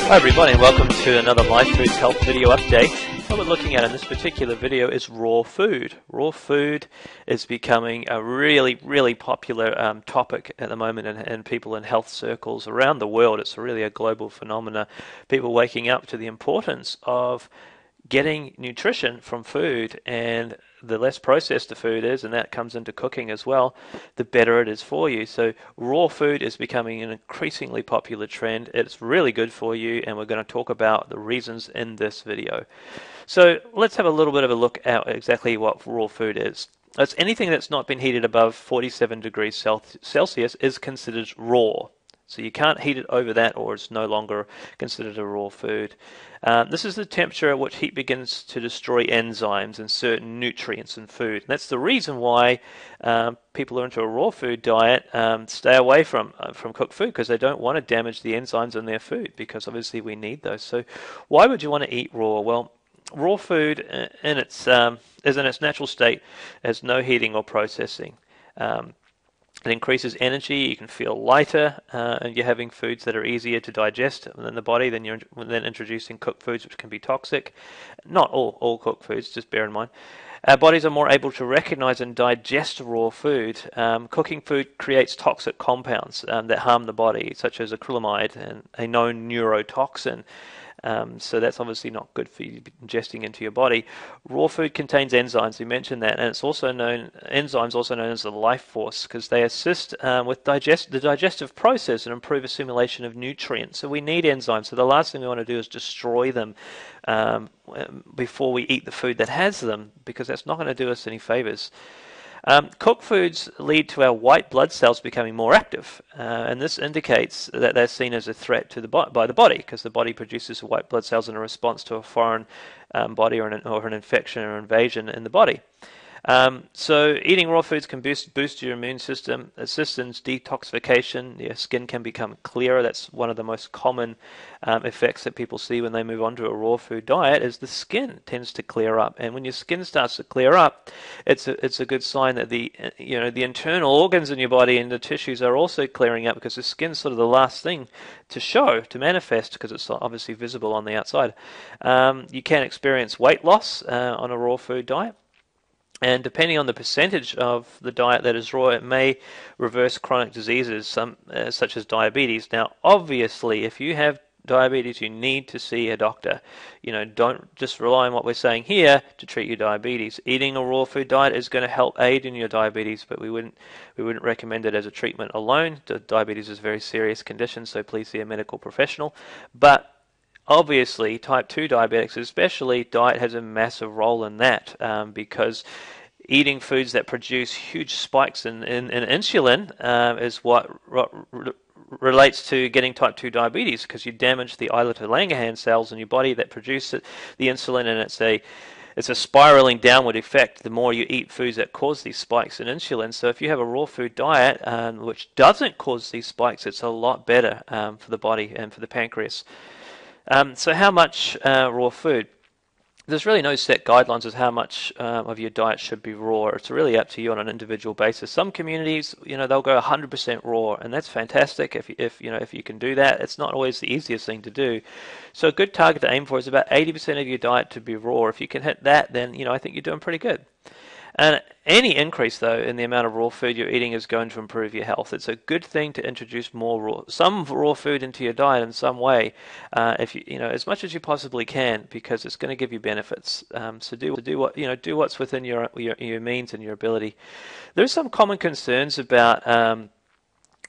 Hi everybody and welcome to another Lifefoods health video update. What we're looking at in this particular video is raw food. Raw food is becoming a really popular topic at the moment in people in health circles around the world. It's really a global phenomena. People waking up to the importance of getting nutrition from food, and the less processed the food is, and that comes into cooking as well, the better it is for you. So raw food is becoming an increasingly popular trend. It's really good for you, and we're going to talk about the reasons in this video. So let's have a little bit of a look at exactly what raw food is. It's anything that's not been heated above 47 degrees Celsius is considered raw. So you can't heat it over that, or it's no longer considered a raw food. This is the temperature at which heat begins to destroy enzymes and certain nutrients in food. And that's the reason why people who are into a raw food diet stay away from cooked food, because they don't want to damage the enzymes in their food, because obviously we need those. So why would you want to eat raw? Well, raw food is in its natural state, has no heating or processing. It increases energy, you can feel lighter, and you're having foods that are easier to digest in the body than introducing cooked foods, which can be toxic. Not all cooked foods, just bear in mind. Our bodies are more able to recognize and digest raw food. Cooking food creates toxic compounds that harm the body, such as acrylamide, and a known neurotoxin. So that's obviously not good for you ingesting into your body. Raw food contains enzymes, we mentioned that, and enzymes also known as the life force, because they assist with the digestive process and improve assimilation of nutrients. So we need enzymes. So the last thing we want to do is destroy them before we eat the food that has them, because that's not going to do us any favors. Cooked foods lead to our white blood cells becoming more active, and this indicates that they're seen as a threat to by the body, because the body produces white blood cells in a response to a foreign body or an infection or invasion in the body. So eating raw foods can boost your immune system, assist in detoxification. Your skin can become clearer. That's one of the most common effects that people see when they move on to a raw food diet, is the skin tends to clear up. And when your skin starts to clear up, it's a good sign that the internal organs in your body and the tissues are also clearing up, because the skin's sort of the last thing to manifest, because it's obviously visible on the outside. You can experience weight loss on a raw food diet. And depending on the percentage of the diet that is raw, it may reverse chronic diseases, such as diabetes. Now, obviously, if you have diabetes, you need to see a doctor. Don't just rely on what we're saying here to treat your diabetes. Eating a raw food diet is going to help aid in your diabetes, but we wouldn't recommend it as a treatment alone. Diabetes is a very serious condition, so please see a medical professional. But obviously, type 2 diabetics especially, diet has a massive role in that, because eating foods that produce huge spikes in insulin is what relates to getting type 2 diabetes, because you damage the islet of Langerhans cells in your body that produce the insulin, and it's a spiraling downward effect the more you eat foods that cause these spikes in insulin. So if you have a raw food diet which doesn't cause these spikes, it's a lot better for the body and for the pancreas. So how much raw food? There's really no set guidelines as how much of your diet should be raw. It's really up to you on an individual basis. Some communities, they'll go 100% raw, and that's fantastic if you can do that. It's not always the easiest thing to do. So a good target to aim for is about 80% of your diet to be raw. If you can hit that, then I think you're doing pretty good. And any increase, though, in the amount of raw food you're eating is going to improve your health. It's a good thing to introduce some raw food into your diet in some way, if as much as you possibly can, because it's going to give you benefits. So do what's within your means and your ability. There's some common concerns about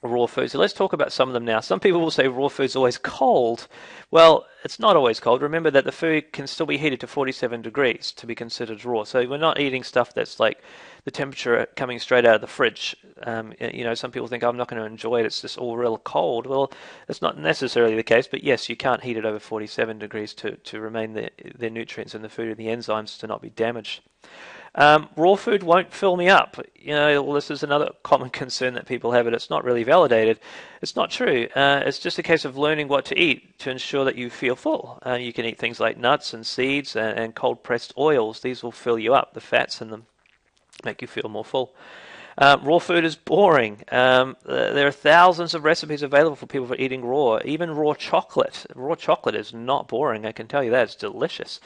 raw food. So let's talk about some of them now. Some people will say raw food is always cold. Well, it's not always cold. Remember that the food can still be heated to 47 degrees to be considered raw. So we're not eating stuff that's like the temperature coming straight out of the fridge. Some people think, I'm not going to enjoy it, it's just all real cold. Well, that's not necessarily the case, but yes, you can't heat it over 47 degrees to remain the nutrients in the food and the enzymes to not be damaged. Raw food won't fill me up. This is another common concern that people have, and it's not really validated. It's not true. It's just a case of learning what to eat to ensure that you feel full. You can eat things like nuts and seeds and cold-pressed oils. These will fill you up. The fats in them make you feel more full. Raw food is boring. There are thousands of recipes available for people for eating raw. Even raw chocolate. Raw chocolate is not boring, I can tell you that. It's delicious.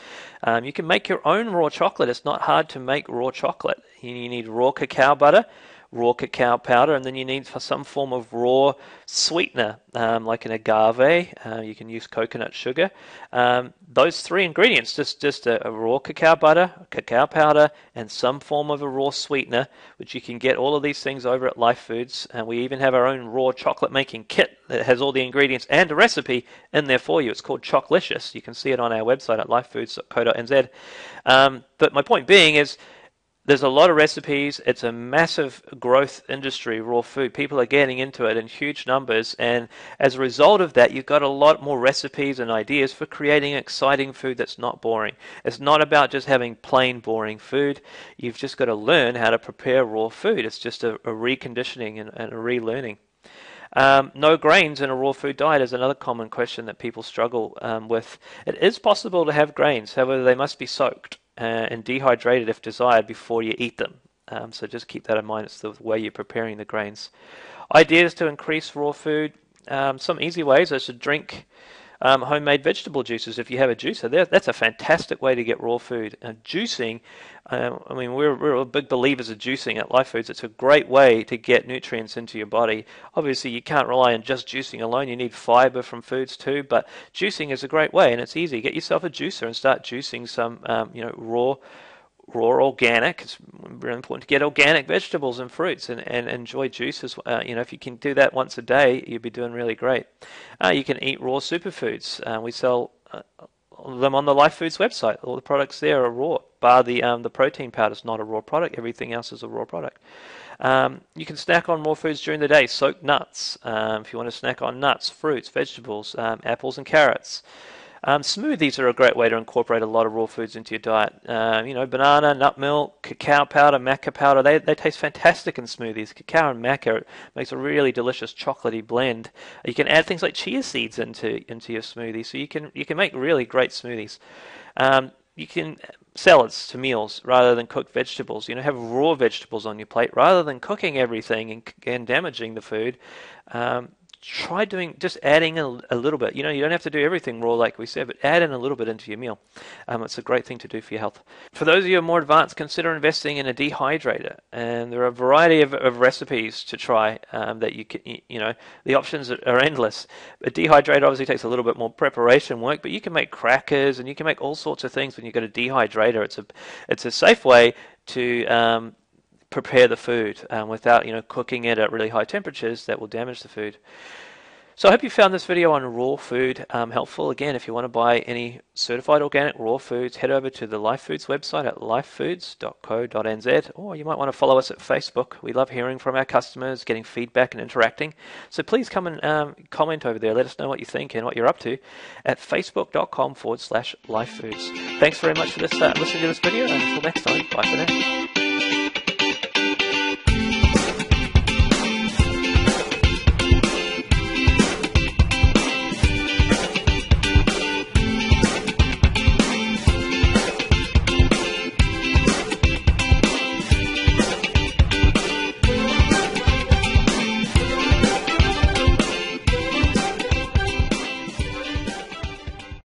You can make your own raw chocolate. It's not hard to make raw chocolate. You need raw cacao butter, raw cacao powder, and then you need some form of raw sweetener, like an agave. You can use coconut sugar. Those three ingredients, just a raw cacao butter, cacao powder, and some form of a raw sweetener, which you can get all of these things over at Lifefoods. And we even have our own raw chocolate making kit that has all the ingredients and a recipe in there for you. It's called Choclicious. You can see it on our website at lifefoods.co.nz. But my point being is, there's a lot of recipes. It's a massive growth industry, raw food. People are getting into it in huge numbers, and as a result of that, you've got a lot more recipes and ideas for creating exciting food that's not boring. It's not about just having plain boring food. You've just got to learn how to prepare raw food. It's just a reconditioning and a relearning. No grains in a raw food diet is another common question that people struggle with. It is possible to have grains, however, they must be soaked and dehydrated if desired before you eat them. So just keep that in mind. It's the way you're preparing the grains. Ideas to increase raw food. Some easy ways is to drink homemade vegetable juices. If you have a juicer, that's a fantastic way to get raw food. Juicing, I mean, we're big believers of juicing at Lifefoods. It's a great way to get nutrients into your body. Obviously, you can't rely on just juicing alone. You need fiber from foods too, but juicing is a great way, and it's easy. Get yourself a juicer and start juicing some, raw organic. It's really important to get organic vegetables and fruits and enjoy juices. If you can do that once a day, you'll be doing really great. You can eat raw superfoods. We sell them on the Lifefoods website. All the products there are raw, bar the protein powder is not a raw product. Everything else is a raw product. You can snack on raw foods during the day. Soaked nuts. If you want to snack on nuts, fruits, vegetables, apples and carrots. Smoothies are a great way to incorporate a lot of raw foods into your diet. Banana, nut milk, cacao powder, maca powder, they taste fantastic in smoothies. Cacao and maca makes a really delicious chocolatey blend. You can add things like chia seeds into your smoothie, so you can make really great smoothies. You can salads to meals rather than cooked vegetables. Have raw vegetables on your plate rather than cooking everything and damaging the food. Try adding a little bit. You don't have to do everything raw like we said, but add in a little bit into your meal. It's a great thing to do for your health. For those of you who are more advanced, consider investing in a dehydrator. And there are a variety of recipes to try that you can, the options are endless. A dehydrator obviously takes a little bit more preparation work, but you can make crackers and you can make all sorts of things when you've got a dehydrator. It's a safe way to prepare the food without cooking it at really high temperatures that will damage the food. So I hope you found this video on raw food helpful. Again, if you want to buy any certified organic raw foods, head over to the Lifefoods website at lifefoods.co.nz, or you might want to follow us at Facebook. We love hearing from our customers, getting feedback and interacting. So please come and comment over there. Let us know what you think and what you're up to at facebook.com/lifefoods. Thanks very much for listening to this video, and until next time, bye for now.